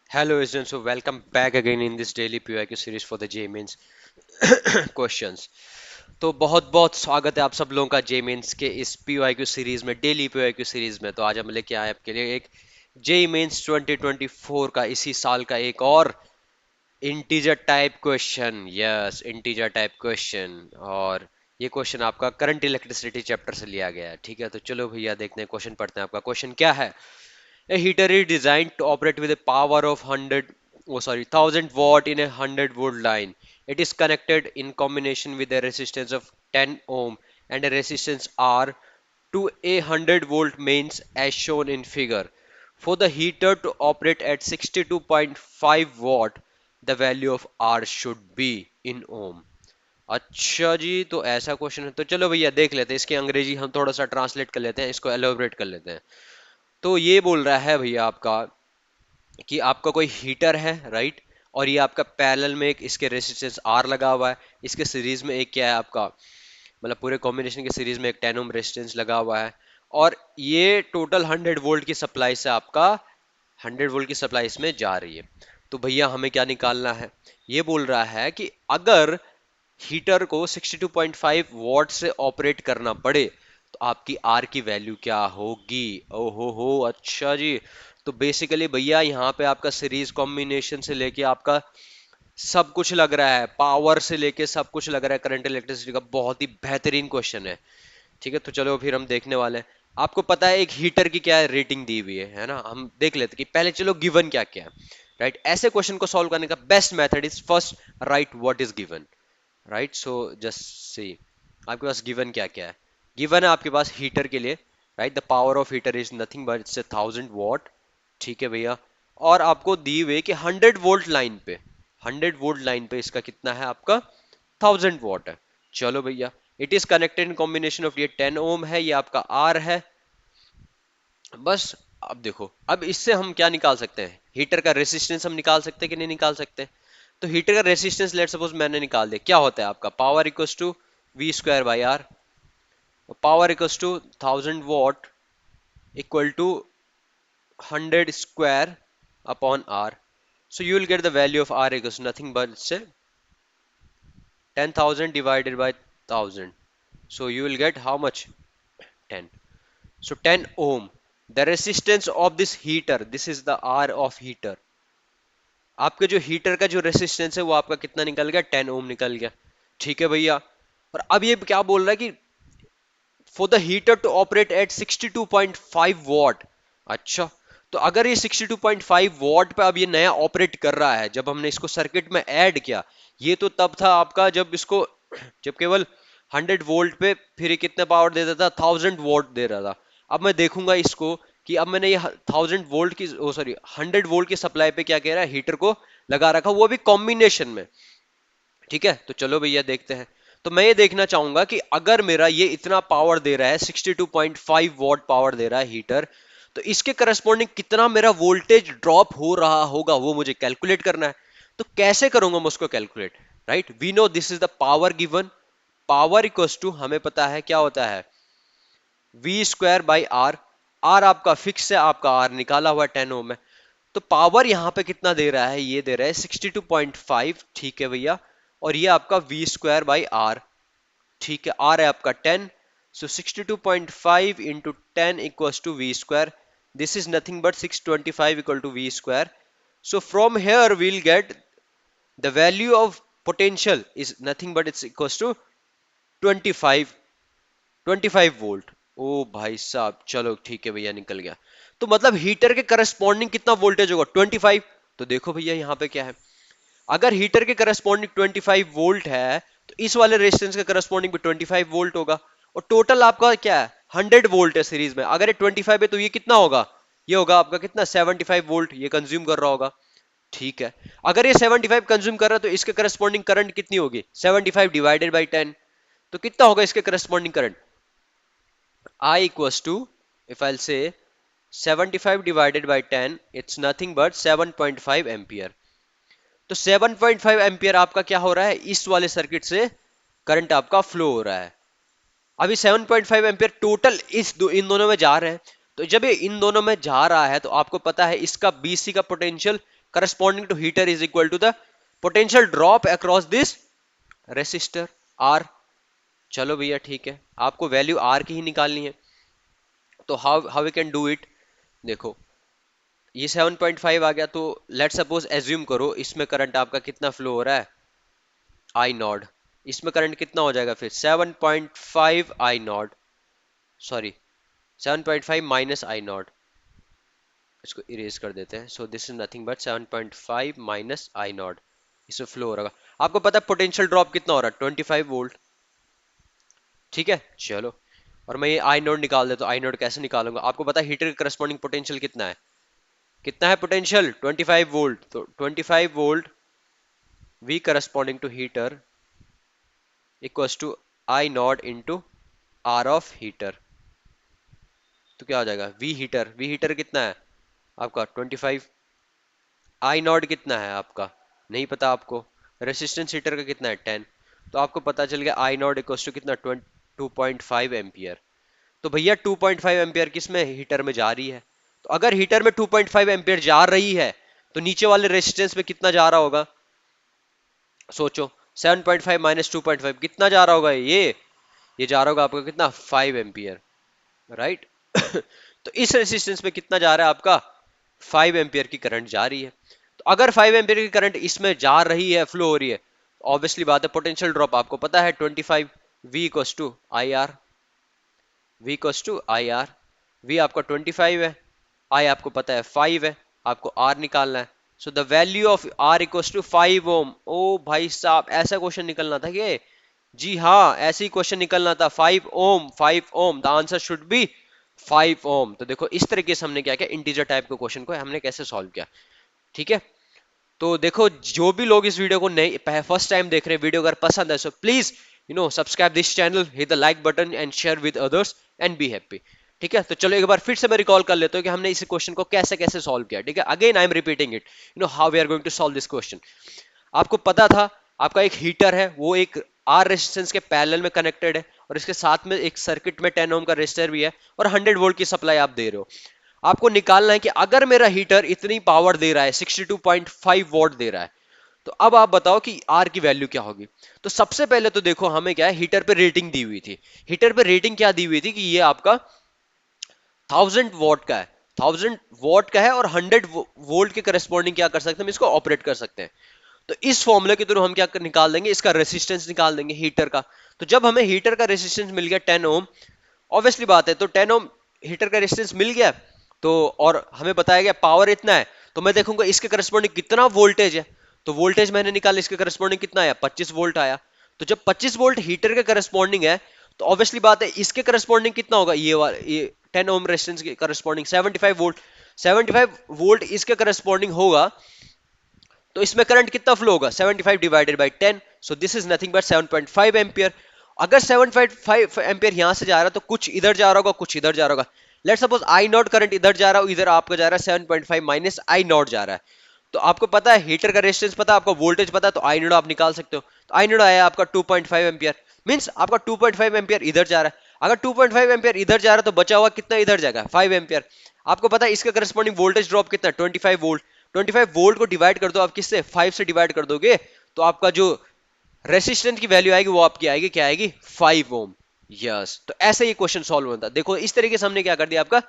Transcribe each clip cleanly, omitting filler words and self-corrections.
Hello, students. So welcome back again in this daily PYQ series for the J Mains questions. तो बहुत बहुत स्वागत है आप सब लोगों का जे मेंस के इस PYQ सीरीज में, डेली PYQ सीरीज में। तो आज हम लेके आए आपके लिए एक जे मेंस 2024 का इसी साल का एक और integer type question. Yes, integer type question. और ये क्वेश्चन आपका करंट इलेक्ट्रिसिटी चैप्टर से लिया गया है। ठीक है, तो चलो भैया देखते हैं क्वेश्चन, पढ़ते हैं। आपका क्वेश्चन क्या है? A heater is designed to operate with a power of 1000 watt in a 100 volt line. It is connected in combination with a resistance of 10 ohm and a resistance R to a 100 volt mains as shown in figure. For the heater to operate at 62.5 watt, the value of R should be in ohm. अच्छा जी, तो ऐसा question है। तो चलो भैया देख लेते हैं, इसकी अंग्रेजी हम थोड़ा सा ट्रांसलेट कर लेते हैं, इसको एलोबरेट कर लेते हैं। तो ये बोल रहा है भैया आपका कि आपका कोई हीटर है, राइट? और ये आपका पैरेलल में एक इसके रेजिस्टेंस आर लगा हुआ है। इसके सीरीज में एक क्या है आपका, मतलब पूरे कॉम्बिनेशन के सीरीज में एक 10 ओम रेजिस्टेंस लगा हुआ है। और ये टोटल 100 वोल्ट की सप्लाई से आपका 100 वोल्ट की सप्लाई इसमें जा रही है। तो भैया हमें क्या निकालना है? ये बोल रहा है कि अगर हीटर को 62.5 वॉट से ऑपरेट करना पड़े तो आपकी आर की वैल्यू क्या होगी? ओहो हो, अच्छा जी। तो बेसिकली भैया यहाँ पे आपका सीरीज कॉम्बिनेशन से लेके आपका सब कुछ लग रहा है, पावर से लेके सब कुछ लग रहा है करंट इलेक्ट्रिसिटी का। बहुत ही बेहतरीन क्वेश्चन है। ठीक है, तो चलो फिर हम देखने वाले हैं। आपको पता है एक हीटर की क्या रेटिंग दी हुई है ना? हम देख लेते हैं कि पहले चलो गिवन क्या क्या है। राइट, ऐसे क्वेश्चन को सॉल्व करने का best method is first right what is given. Right, so just see आपके पास गिवन क्या क्या है। गिवन है आपके पास हीटर के लिए, right, the power of heater is nothing but it's 1000 what. ठीक है भैया। और आपको दी हुई कि 100 वोल्ट लाइन पे, 100 वोल्ट लाइन पे इसका कितना है आपका? 1000 वॉट है। चलो भैया, it is connected in combination of, ये 10 ओम है, ये आपका आर है। बस। अब देखो, अब इससे हम क्या निकाल सकते हैं? हीटर का रेसिस्टेंस हम निकाल सकते हैं कि नहीं निकाल सकते? तो हीटर का रेसिस्टेंस लेट सपोज मैंने निकाल दिया, क्या होता है आपका? Power equals to V square by R. Power equals to 1000 watt equal to 100 square upon R. So you will get the value of R equals nothing but say 10,000 divided by 1000. So you will get how much? 10. So 10 ohm. The resistance of this heater, this is the R of heater. आपके जो heater का जो resistance है वो आपका कितना निकल गया? 10 ओम निकल गया। ठीक है भैया। और अब ये क्या बोल रहा है कि for the heater to operate at 62.5 watt. अच्छा, तो अगर ये 62.5 वॉट पे अब ये नया ऑपरेट कर रहा है, जब हमने इसको सर्किट में ऐड किया, ये तो तब था आपका जब इसको, जब केवल 100 वोल्ट पे फिर ये कितने पावर दे देता था? 1000 वोल्ट दे रहा था। अब मैं देखूंगा इसको कि अब मैंने ये 1000 वोल्ट की, ओ सॉरी, 100 वोल्ट की सप्लाई पे क्या कह रहा है, हीटर को लगा रखा, वो भी कॉम्बिनेशन में। ठीक है, तो चलो भैया देखते हैं। तो मैं ये देखना चाहूंगा कि अगर मेरा ये इतना पावर दे रहा है, 62.5 वॉट पावर दे रहा है हीटर, तो इसके करस्पॉन्डिंग कितना मेरा वोल्टेज ड्रॉप हो रहा होगा, वो मुझे कैलकुलेट करना है। तो कैसे करूंगा मैं उसको कैलकुलेट? Right, we know this is the power given. Power equals to, हमें पता है क्या होता है, V square by R. R आपका फिक्स है, आपका आर निकाला हुआ 10 ओम है। तो पावर यहां पे कितना दे रहा है? ये दे रहा है 62.5। ठीक है भैया। और ये आपका वी स्क्वायर बाई आर। ठीक है, आर है आपका 10। So 62.5 into 10 equals to V square. This is nothing but 625 equal to V square. So from here we'll get the value of potential is nothing but it's equals to 25, 25 volt. ओ भाई साहब, चलो ठीक है भैया, निकल गया। तो मतलब हीटर के करस्पॉन्डिंग कितना वोल्टेज होगा? 25। तो देखो भैया यहाँ पे क्या है, अगर हीटर के करस्पॉन्डिंग 25 वोल्ट है, तो इस वाले रेजिस्टेंस के करस्पॉन्डिंग भी 25 वोल्ट होगा। और टोटल आपका क्या है? 100 वोल्ट है सीरीज में। अगर ये 25 है तो ये कितना होगा? ये होगा आपका कितना? 75 वोल्ट ये कंज्यूम कर रहा होगा। ठीक है, अगर ये 75 कंज्यूम कर रहा है तो इसके करस्पॉन्डिंग करंट कितनी होगी? 75 डिवाइडेड बाई 10। तो कितना होगा इसके corresponding current? I equals to, if I'll say 75 divided by 10, it's nothing but 7.5 ampere. तो 7.5 एम्पियर आपका क्या हो रहा है? इस वाले सर्किट से करंट आपका फ्लो हो रहा है। अभी 7.5 एम्पियर टोटल इन दोनों में जा रहे हैं। तो जब ये इन दोनों में जा रहा है तो आपको पता है इसका बीसी का potential corresponding to heater is equal to the potential drop across this resistor R. चलो भैया ठीक है, आपको वैल्यू आर की ही निकालनी है, तो how how we can do it. देखो ये 7.5 आ गया, तो लेट सपोज एज्यूम करो इसमें करंट आपका कितना फ्लो हो रहा है, आई नॉट। इसमें करंट कितना हो जाएगा फिर 7.5 I naught, sorry 7.5 minus I naught, इसको इरेज कर देते हैं। So this is nothing but 7.5 minus I naught, इसमें फ्लो हो रहा है। आपको पता है पोटेंशियल ड्रॉप कितना हो रहा है, 25 वोल्ट। ठीक है चलो, और मैं ये आई नोड निकाल देता हूँ। आई नोड कैसे निकालूंगा, आपको पता है हीटर का करस्पॉन्डिंग पोटेंशियल कितना है, कितना है पोटेंशियल 25 वोल्ट, तो 25 volt V corresponding to heater equals to I naught into R of heater. तो क्या हो जाएगा, वी हीटर कितना है आपका 25, आई नॉट कितना है आपका नहीं पता आपको, रेसिस्टेंस हीटर का कितना है 10, तो आपको पता चल गया आई नॉट इक्वल्स टू कितना 2.5 एम्पियर। तो भैया 2.5 एम्पियर किस में, हीटर में जा रही है। तो अगर हीटर में 2.5 एम्पियर जा रही है तो नीचे वाले रेजिस्टेंस में कितना जा रहा होगा, सोचो 7.5 माइनस 2.5 कितना जा रहा होगा, ये जा रहा होगा आपका कितना 5 एम्पियर, राइट। तो इस रेजिस्टेंस में कितना जा रहा है आपका 5 एम्पियर की करंट जा रही है। तो अगर 5 एम्पियर की करंट इसमें जा रही है, फ्लो हो रही है, ऑब्वियसली बात है पोटेंशियल ड्रॉप आपको पता है 25 V equals to I R, V equals to I R. V आपका 25 है, I आपको पता है 5 है, आपको R निकालना है। So the value of R equals to 5 ohm. ओ भाई साहब ऐसा क्वेश्चन निकलना था कि, जी हाँ ऐसे ही क्वेश्चन निकलना था, 5 ओम 5 ओम, द आंसर शुड बी 5 ओम। तो देखो इस तरीके से हमने क्या किया, इंटीजर टाइप के क्वेश्चन को हमने कैसे सॉल्व किया, ठीक है। तो देखो जो भी लोग इस वीडियो को नई फर्स्ट टाइम देख रहे हैं, वीडियो अगर पसंद है so please subscribe this channel, hit the like button and share with others and be happy. ठीक है, तो चलो एक बार फिर से मैं रिकॉल कर लेता हूँ कि हमने इस क्वेश्चन को कैसे कैसे सॉल्व किया। ठीक है, again I am repeating it, how we are going to solve this question. आपको पता था आपका एक हीटर है, वो एक आर रेजिस्टेंस के पैरेलल में कनेक्टेड है, और इसके साथ में एक सर्किट में 10 ओम का रेजिस्टर भी है, और 100 वोल्ट की सप्लाई आप दे रहे हो। आपको निकालना है कि अगर मेरा हीटर इतनी पावर दे रहा है 62.5 वॉट दे रहा है, तो अब आप बताओ कि आर की वैल्यू क्या होगी। तो सबसे पहले तो देखो हमें क्या है, हीटर पे रेटिंग दी हुई थी। हीटर पे रेटिंग क्या दी हुई थी कि ये आपका 1000 वॉट का है, 1000 वॉट का है, और 100 वोल्ट के करस्पॉन्डिंग क्या कर सकते हैं, हम इसको ऑपरेट कर सकते हैं। तो इस फॉर्मूले के थ्रू हम क्या निकाल देंगे, इसका रेसिस्टेंस निकाल देंगे हीटर का। तो जब हमें हीटर का रेसिस्टेंस मिल गया 10 ओम, ऑब्वियसली बात है, तो 10 ओम हीटर का रेजिस्टेंस मिल गया, तो और हमें बताया गया पावर इतना है, तो मैं देखूंगा इसके करस्पॉन्डिंग कितना वोल्टेज है। तो वोल्टेज मैंने निकाला, इसके करस्पॉन्डिंग कितना आया 25 वोल्ट आया। तो जब 25 वोल्ट हीटर के करस्पॉन्डिंग है, तो ऑब्वियसली बात है इसके करस्पॉन्डिंग कितना होगा, ये 10 ओम रेजिस्टेंस के करस्पॉन्डिंग 75 वोल्ट, 75 वोल्ट इसके करस्पॉन्डिंग होगा। तो इसमें करंट कितना फ्लो होगा 75 divided by 10, so this is nothing but 7.5 ampere. अगर 7.5 एम्पियर यहां से जा रहा है तो कुछ इधर जा रहा होगा, कुछ इधर जा रहा होगा। Let suppose I not current इधर जा रहा हो, इधर आपका जा रहा है 7.5 माइनस आई नॉट जा रहा है। तो आपको पता है हीटर का रेजिस्टेंस पता है, आपका वोल्टेज पता है, तो आई नॉट आप निकाल सकते हो। तो आई नॉट आया आपका 2.5 एम्पियर, मींस आपका 2.5 एम्पियर इधर जा रहा है। अगर 2.5 एम्पियर इधर जा रहा है तो बचा हुआ कितना इधर जाएगा 5 एम्पियर। आपको पता है इसका करस्पॉन्डिंग वोल्टेज ड्रॉप कितना है 25 वोल्ट। 25 वोल्ट को डिवाइड कर दो आप किससे, 5 से डिवाइड कर दोगे, तो आपका जो रेसिस्टेंस की वैल्यू आएगी वो आपकी आएगी क्या आएगी 5 ओम। यस, तो ऐसे ही क्वेश्चन सॉल्व होता है। देखो इस तरीके से हमने क्या कर दिया, आपका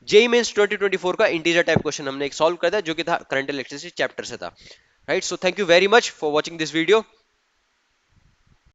जेई मेंस 2024 का इंटीजर टाइप क्वेश्चन हमने एक सॉल्व कर दिया, जो कि था करंट इलेक्ट्रिसिटी चैप्टर से था। Right, so thank you very much for watching this video.